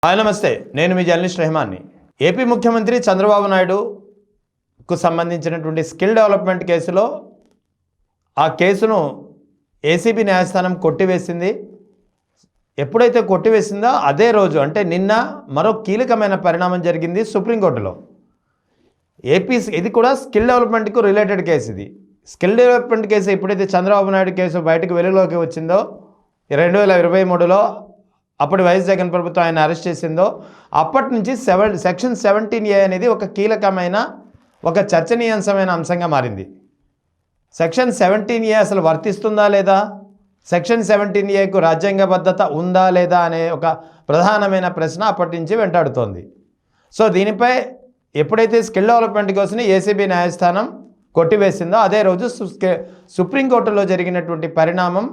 Hi నమస్తే, నేను మీ journalist రెహమాన్ని. AP ముఖ్యమంత్రి చంద్రబాబు నాయుడుకు సంబంధించినటువంటి స్కిల్ డెవలప్మెంట్ కేసులో ఆ కేసును ఏసీబీ న్యాయస్థానం కొట్టివేసింది. ఎప్పుడైతే కొట్టివేసిందో అదే రోజు అంటే నిన్న మరో కీలకమైన పరిణామం జరిగింది సుప్రీంకోర్టులో. ఇది కూడా స్కిల్ డెవలప్మెంట్కు రిలేటెడ్ కేసు. ఇది స్కిల్ డెవలప్మెంట్ కేసు ఎప్పుడైతే చంద్రబాబు నాయుడు కేసు బయటకు వెలుగులోకి వచ్చిందో 2023లో అప్పుడు వైఎస్ జగన్ ప్రభుత్వం ఆయన అరెస్ట్ చేసిందో అప్పటి నుంచి సెక్షన్ 17A అనేది ఒక కీలకమైన ఒక చర్చనీయాంశమైన అంశంగా మారింది. సెక్షన్ 17A అసలు వర్తిస్తుందా లేదా, సెక్షన్ 17Aకు రాజ్యాంగబద్ధత ఉందా లేదా అనే ఒక ప్రధానమైన ప్రశ్న అప్పటి నుంచి వెంటాడుతోంది. సో దీనిపై ఎప్పుడైతే స్కిల్ డెవలప్మెంట్ కోసం ఏసీబీ న్యాయస్థానం కొట్టివేసిందో అదే రోజు సుప్రీంకోర్టులో జరిగినటువంటి పరిణామం.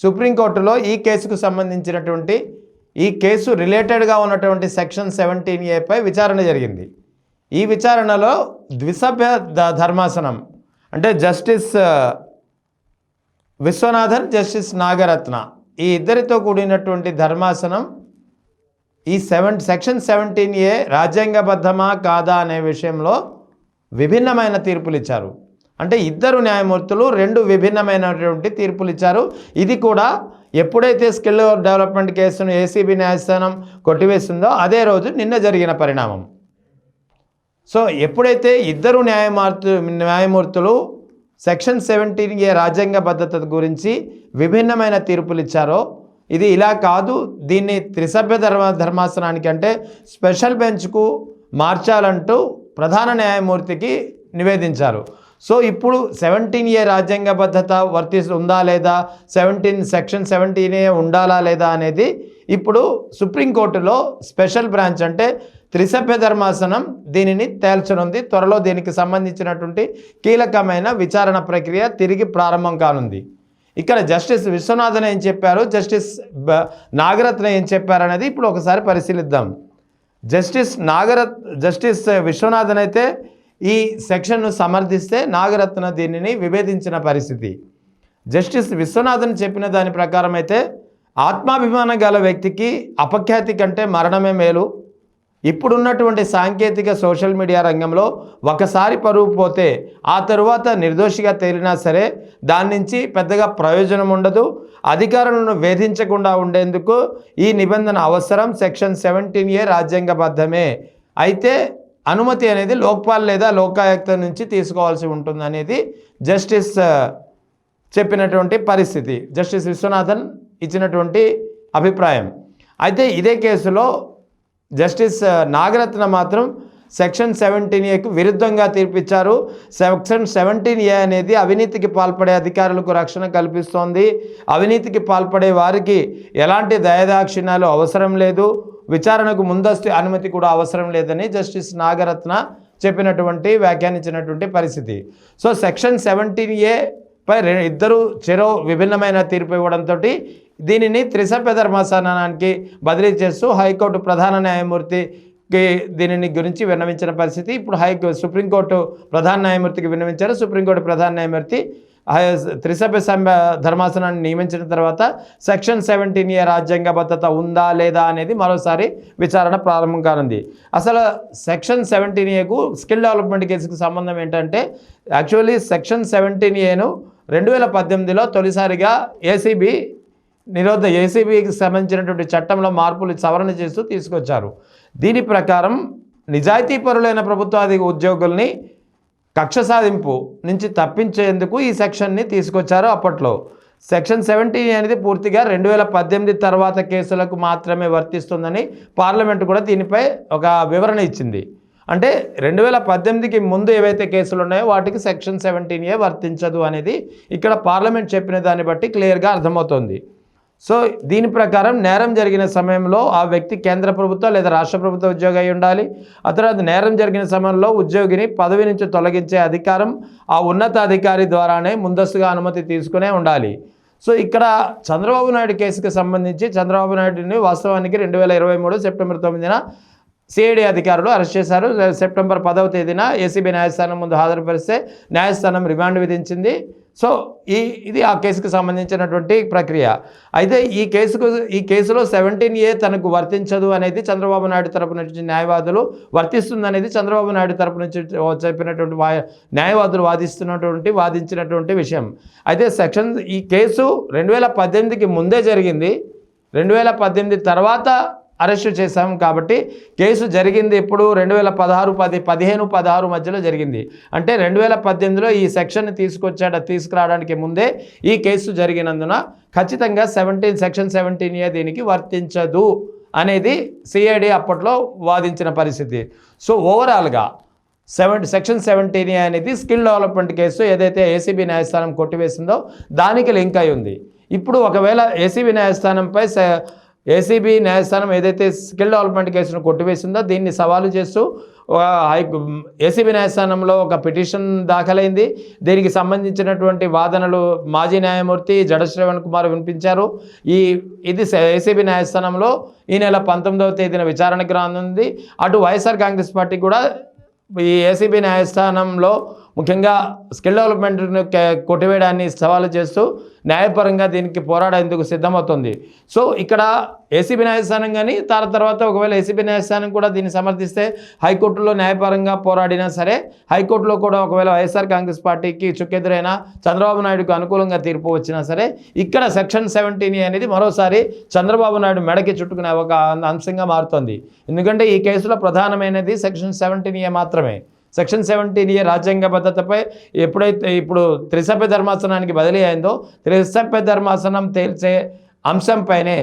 సుప్రీంకోర్టులో ఈ కేసుకు సంబంధించినటువంటి ఈ కేసు రిలేటెడ్గా ఉన్నటువంటి సెక్షన్ 17A విచారణ జరిగింది. ఈ విచారణలో ద్విసభ్య ధర్మాసనం అంటే జస్టిస్ విశ్వనాథన్, జస్టిస్ నాగరత్న ఈ ఇద్దరితో కూడినటువంటి ధర్మాసనం ఈ సెక్షన్ 17A రాజ్యాంగబద్ధమా కాదా అనే విషయంలో విభిన్నమైన తీర్పులు ఇచ్చారు. అంటే ఇద్దరు న్యాయమూర్తులు రెండు విభిన్నమైనటువంటి తీర్పులు ఇచ్చారు. ఇది కూడా ఎప్పుడైతే స్కిల్ డెవలప్మెంట్ కేసును ఏసీబీ న్యాయస్థానం కొట్టివేస్తుందో అదే రోజు నిన్న జరిగిన పరిణామం. సో ఎప్పుడైతే ఇద్దరు న్యాయమూర్తులు సెక్షన్ 17A రాజ్యాంగబద్ధత గురించి విభిన్నమైన తీర్పులు ఇచ్చారో ఇది ఇలా కాదు, దీన్ని త్రిసభ్య ధర్మాసనానికి అంటే స్పెషల్ బెంచ్కు మార్చాలంటూ ప్రధాన న్యాయమూర్తికి నివేదించారు. సో ఇప్పుడు 17A రాజ్యాంగబద్ధత ఉందా లేదా, సెక్షన్ 17A ఉండాలా లేదా అనేది ఇప్పుడు సుప్రీంకోర్టులో స్పెషల్ బ్రాంచ్ అంటే త్రిసభ్య ధర్మాసనం దీనిని తేల్చనుంది. త్వరలో దీనికి సంబంధించినటువంటి కీలకమైన విచారణ ప్రక్రియ తిరిగి ప్రారంభం కానుంది. ఇక్కడ జస్టిస్ విశ్వనాథన్ ఏం చెప్పారు, జస్టిస్ నాగరత్న ఏం చెప్పారు అనేది ఇప్పుడు ఒకసారి పరిశీలిద్దాం. జస్టిస్ విశ్వనాథన్ అయితే ఈ సెక్షన్ను సమర్థిస్తే నాగరత్న దీనిని విభేదించిన పరిస్థితి. జస్టిస్ విశ్వనాథన్ చెప్పిన దాని ప్రకారం అయితే ఆత్మాభిమానం గల వ్యక్తికి అపఖ్యాతి కంటే మరణమే మేలు. ఇప్పుడున్నటువంటి సాంకేతిక సోషల్ మీడియా రంగంలో ఒకసారి పరువు పోతే ఆ తరువాత నిర్దోషిగా తేలినా సరే దాని నుంచి పెద్దగా ప్రయోజనం ఉండదు. అధికారులను వేధించకుండా ఉండేందుకు ఈ నిబంధన అవసరం. సెక్షన్ 17A రాజ్యాంగబద్ధమే, అయితే అనుమతి అనేది లోక్పాల్ లేదా లోకాయుక్త నుంచి తీసుకోవాల్సి ఉంటుంది అనేది జస్టిస్ చెప్పినటువంటి పరిస్థితి, జస్టిస్ విశ్వనాథన్ ఇచ్చినటువంటి అభిప్రాయం. అయితే ఇదే కేసులో జస్టిస్ నాగరత్న మాత్రం సెక్షన్ 17Aకు విరుద్ధంగా తీర్పిచ్చారు. సెక్షన్ 17A అనేది అవినీతికి పాల్పడే అధికారులకు రక్షణ కల్పిస్తోంది. అవినీతికి పాల్పడే వారికి ఎలాంటి దయాదాక్షిణ్యాలు అవసరం లేదు, విచారణకు ముందస్తు అనుమతి కూడా అవసరం లేదని జస్టిస్ నాగరత్న వ్యాఖ్యానించినటువంటి పరిస్థితి. సో సెక్షన్ 17A ఇద్దరు చెరో విభిన్నమైన తీర్పు ఇవ్వడంతో దీనిని త్రిసభ్య ధర్మాసనానికి బదిలీ చేస్తూ హైకోర్టు ప్రధాన న్యాయమూర్తికి దీనిని గురించి విన్నవించిన పరిస్థితి. ఇప్పుడు సుప్రీంకోర్టు ప్రధాన న్యాయమూర్తికి విన్నవించారు. సుప్రీంకోర్టు ప్రధాన న్యాయమూర్తి త్రిసభ్య ధర్మాసనాన్ని నియమించిన తర్వాత సెక్షన్ 17A రాజ్యాంగబద్ధత ఉందా లేదా అనేది మరోసారి విచారణ ప్రారంభం కానుంది. అసలు సెక్షన్ 17Aకు స్కిల్ డెవలప్మెంట్ కేసుకు సంబంధం ఏంటంటే యాక్చువల్లీ సెక్షన్ 17Aను 2018లో తొలిసారిగా ఏసీబీకి సంబంధించినటువంటి చట్టంలో మార్పులు సవరణ చేస్తూ తీసుకొచ్చారు. దీని ప్రకారం నిజాయితీపరులైన ప్రభుత్వ ఉద్యోగుల్ని కక్ష సాధింపు నుంచి తప్పించేందుకు ఈ సెక్షన్ని తీసుకొచ్చారు. అప్పట్లో సెక్షన్ 17A అనేది పూర్తిగా 2018 తర్వాత కేసులకు మాత్రమే వర్తిస్తుందని పార్లమెంటు కూడా దీనిపై ఒక వివరణ ఇచ్చింది. అంటే 2018కి ముందు ఏవైతే కేసులు ఉన్నాయో వాటికి సెక్షన్ 17A వర్తించదు అనేది ఇక్కడ పార్లమెంట్ చెప్పిన దాన్ని బట్టి క్లియర్గా అర్థమవుతుంది. సో దీని ప్రకారం నేరం జరిగిన సమయంలో ఆ వ్యక్తి కేంద్ర ప్రభుత్వ లేదా రాష్ట్ర ప్రభుత్వ ఉద్యోగి అయి ఉండాలి. ఆ తర్వాత నేరం జరిగిన సమయంలో ఉద్యోగిని పదవి నుంచి తొలగించే అధికారం ఆ ఉన్నతాధికారి ద్వారానే ముందస్తుగా అనుమతి తీసుకునే ఉండాలి. సో ఇక్కడ చంద్రబాబు నాయుడు కేసుకు సంబంధించి చంద్రబాబు నాయుడిని వాస్తవానికి 2023 సెప్టెంబర్ 9న సిఐడి అధికారులు అరెస్ట్ చేశారు. సెప్టెంబర్ 10వ తేదీన ఏసీబీ న్యాయస్థానం ముందు హాజరుపరిస్తే న్యాయస్థానం రిమాండ్ విధించింది. సో ఇది ఆ కేసుకు సంబంధించినటువంటి ప్రక్రియ. అయితే ఈ కేసులో 17A తనకు వర్తించదు అనేది చంద్రబాబు నాయుడు తరపు నుంచి న్యాయవాదులు, వర్తిస్తుంది అనేది చంద్రబాబు నాయుడు తరపు నుంచి చెప్పినటువంటి న్యాయవాదులు వాదించినటువంటి విషయం. అయితే ఈ కేసు 2018కి ముందే జరిగింది. 2018 తర్వాత అరెస్టు చేశాం కాబట్టి కేసు జరిగింది ఇప్పుడు 2015-16 మధ్యలో జరిగింది. అంటే 2018లో ఈ సెక్షన్ తీసుకురావడానికి ముందే ఈ కేసు జరిగినందున ఖచ్చితంగా సెక్షన్ 17A దీనికి వర్తించదు అనేది సిఐడి అప్పట్లో వాదించిన పరిస్థితి. సో ఓవరాల్గా సెక్షన్ 17A అనేది స్కిల్ డెవలప్మెంట్ కేసు ఏదైతే ఏసీబీ న్యాయస్థానం కొట్టివేసిందో దానికి లింక్ అయి ఉంది. ఇప్పుడు ఒకవేళ ఏసీబీ న్యాయస్థానం ఏదైతే స్కిల్ డెవలప్మెంట్ కేసును కొట్టివేసిందో దీన్ని సవాలు చేస్తూ ఏసీబీ న్యాయస్థానంలో ఒక పిటిషన్ దాఖలైంది. దీనికి సంబంధించినటువంటి వాదనలు మాజీ న్యాయమూర్తి జడ శ్రవణ్ కుమార్ వినిపించారు. ఇది ఏసీబీ న్యాయస్థానంలో ఈ నెల 19వ తేదీన విచారణకు రానుంది. అటు వైఎస్ఆర్ కాంగ్రెస్ పార్టీ కూడా ఈ ఏసీబీ న్యాయస్థానంలో ముఖ్యంగా స్కిల్ డెవలప్మెంట్ను కొట్టివేయడాన్ని సవాలు చేస్తూ న్యాయపరంగా దీనికి పోరాడేందుకు సిద్ధమవుతుంది. సో ఇక్కడ ఏసీబీ న్యాయస్థానం కానీ తర్వాత ఒకవేళ ఏసీబీ న్యాయస్థానం కూడా దీన్ని సమర్థిస్తే హైకోర్టులో న్యాయపరంగా పోరాడినా సరే, హైకోర్టులో కూడా ఒకవేళ వైఎస్ఆర్ కాంగ్రెస్ పార్టీకి చుక్కెదురైనా చంద్రబాబు నాయుడుకు అనుకూలంగా తీర్పు వచ్చినా సరే, ఇక్కడ సెక్షన్ 17A అనేది మరోసారి చంద్రబాబు నాయుడు మెడకి చుట్టుకునే ఒక అంశంగా మారుతుంది. ఎందుకంటే ఈ కేసులో ప్రధానమైనది సెక్షన్ 17A మాత్రమే. సెక్షన్ 17A రాజ్యాంగబద్ధతపై ఎప్పుడైతే ఇప్పుడు త్రిసభ్య ధర్మాసనానికి బదిలీ అయిందో త్రిసభ్య ధర్మాసనం తేల్చే అంశంపైనే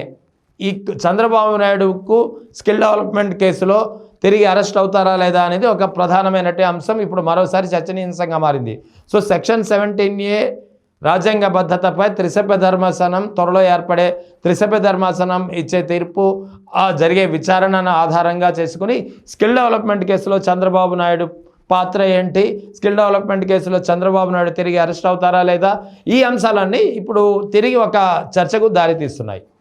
ఈ చంద్రబాబు నాయుడుకు స్కిల్ డెవలప్మెంట్ కేసులో తిరిగి అరెస్ట్ అవుతారా లేదా అనేది ఒక ప్రధానమైనటువంటి అంశం ఇప్పుడు మరోసారి చర్చనీయాంశంగా మారింది. సో సెక్షన్ 17A రాజ్యాంగబద్ధతపై త్రిసభ్య ధర్మాసనం త్వరలో ఏర్పడే త్రిసభ్య ధర్మాసనం ఇచ్చే తీర్పు జరిగే విచారణను ఆధారంగా చేసుకుని స్కిల్ డెవలప్మెంట్ కేసులో చంద్రబాబు నాయుడు పాత్ర ఏంటి, స్కిల్ డెవలప్మెంట్ కేసులో చంద్రబాబు నాయుడు తిరిగి అరెస్ట్ అవుతారా లేదా, ఈ అంశాలన్నీ ఇప్పుడు తిరిగి ఒక చర్చకు దారితీస్తున్నాయి.